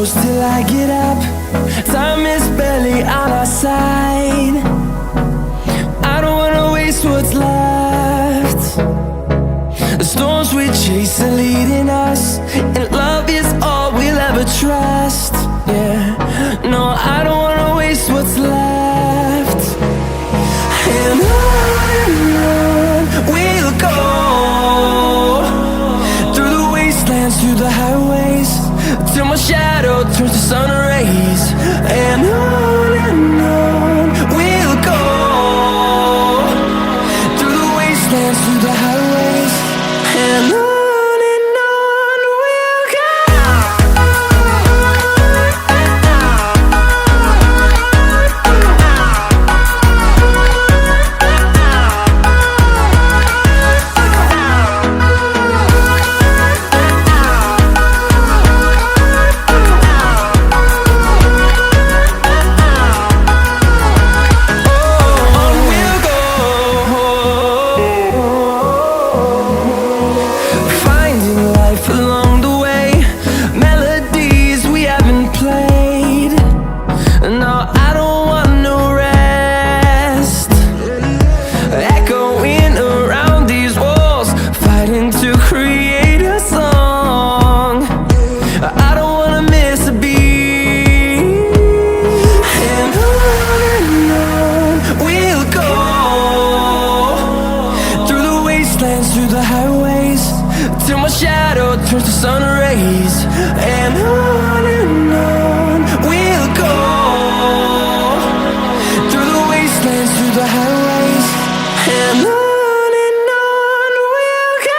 close till I get up. Time is barely on our side. I don't wanna waste what's left. The storms we chase are leading us, and love is all we'll ever trust. Yeah, no, I don't wanna waste what's left. And on we'll go, through the wastelands, through the highways, till my shadow turns to sun rays. And on we'll go, through the wastelands, through the highways, and on. Through the highways, till my shadow turns to sun rays. And on we'll go, through the wastelands, through the highways, and on we'll go.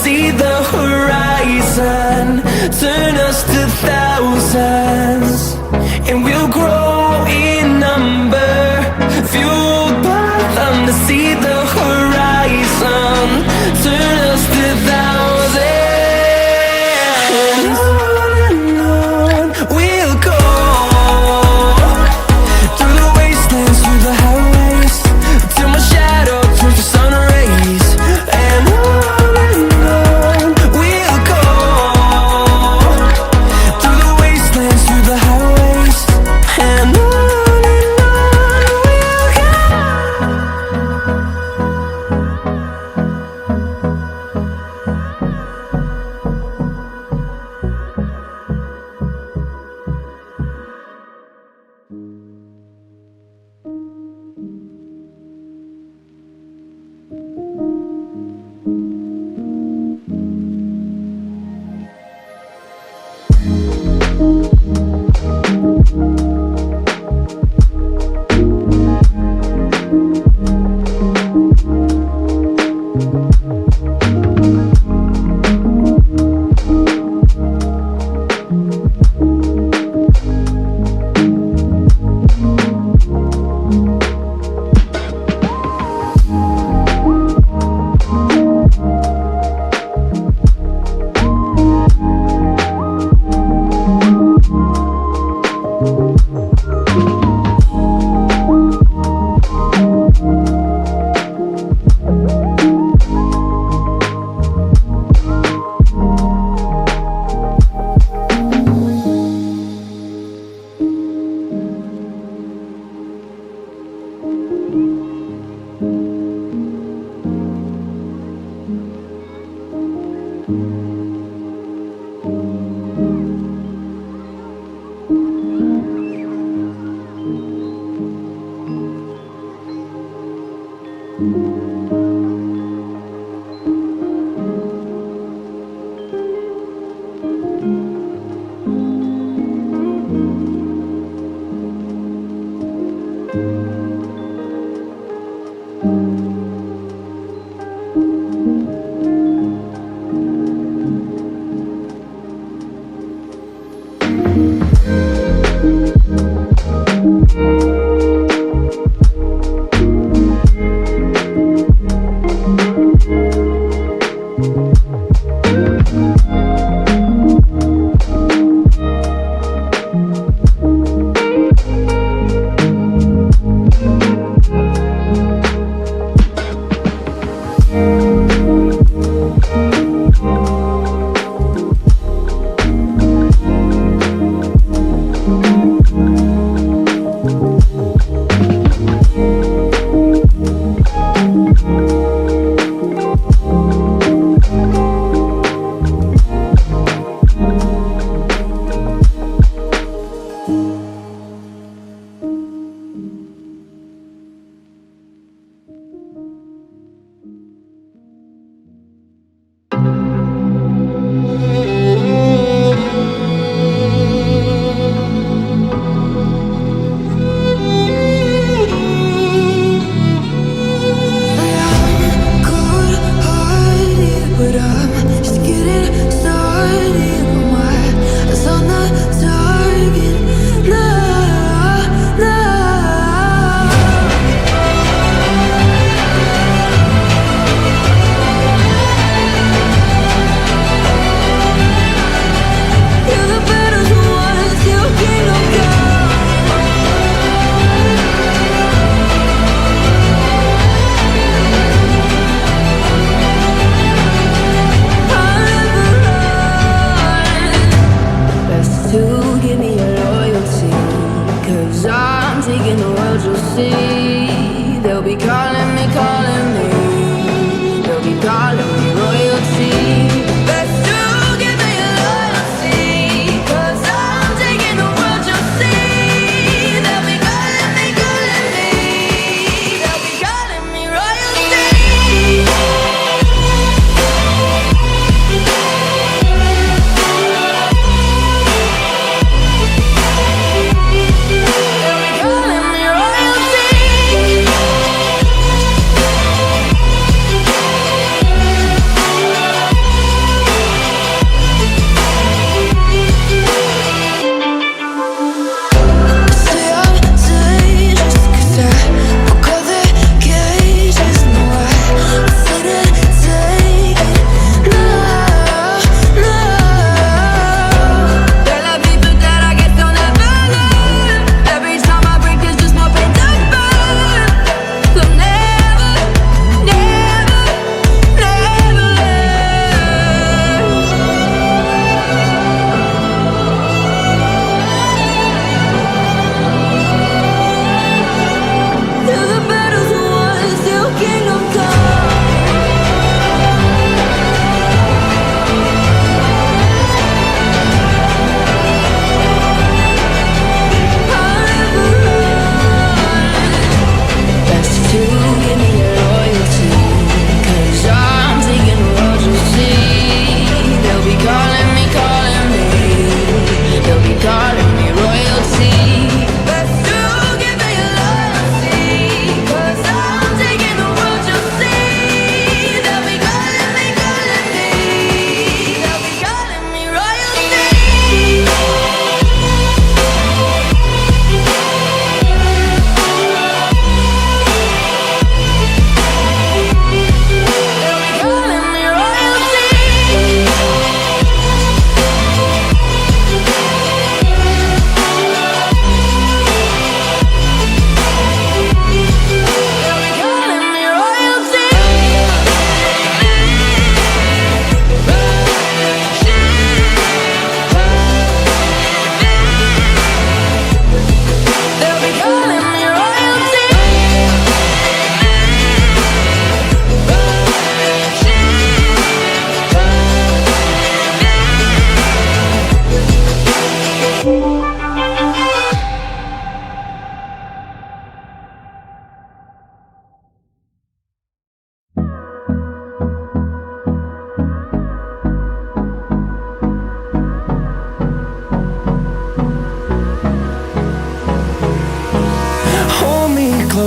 See the horizon turn us to thousands, and we'll grow in number, fueled by them to see the horizon turn us to thousands. And on we'll go, through the wastelands, through the highways, till my shadow turns to sun rays. And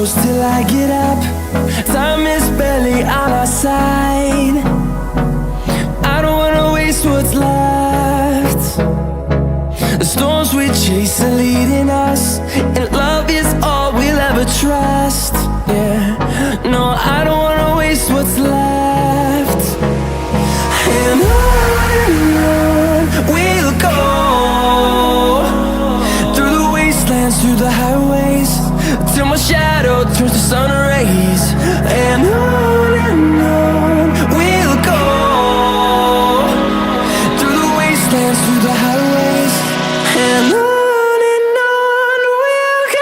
close till I get up. Time is barely on our side. I don't wanna waste what's left. The storms we chase are leading us, and love is all we'll ever trust. Yeah, no, I don't wanna waste what's left. And on we'll go, through the wastelands, through the highways, till my shadow turns to sun rays. And on we'll go, through the wastelands, through the highways, and on we'll go.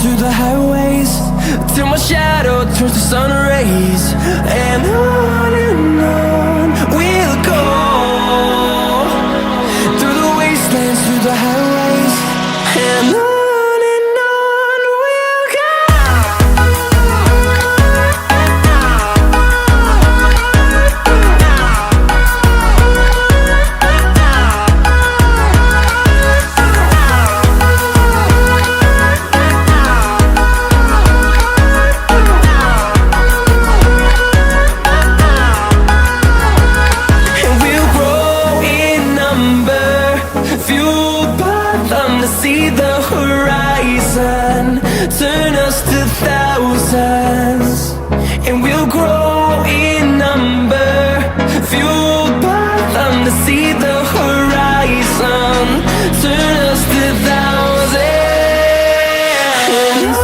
Through the highways, till my shadow turns to sun rays. And on we'll go, through the wastelands, through the highways, and on we'll go. See the horizon turn us to thousands, and we'll grow in number, fueled by them to see the horizon turn us to thousands. And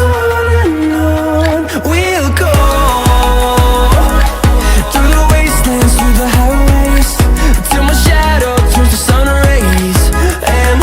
on we'll go, through the wastelands, through the highways, till my shadow turns to sun rays. And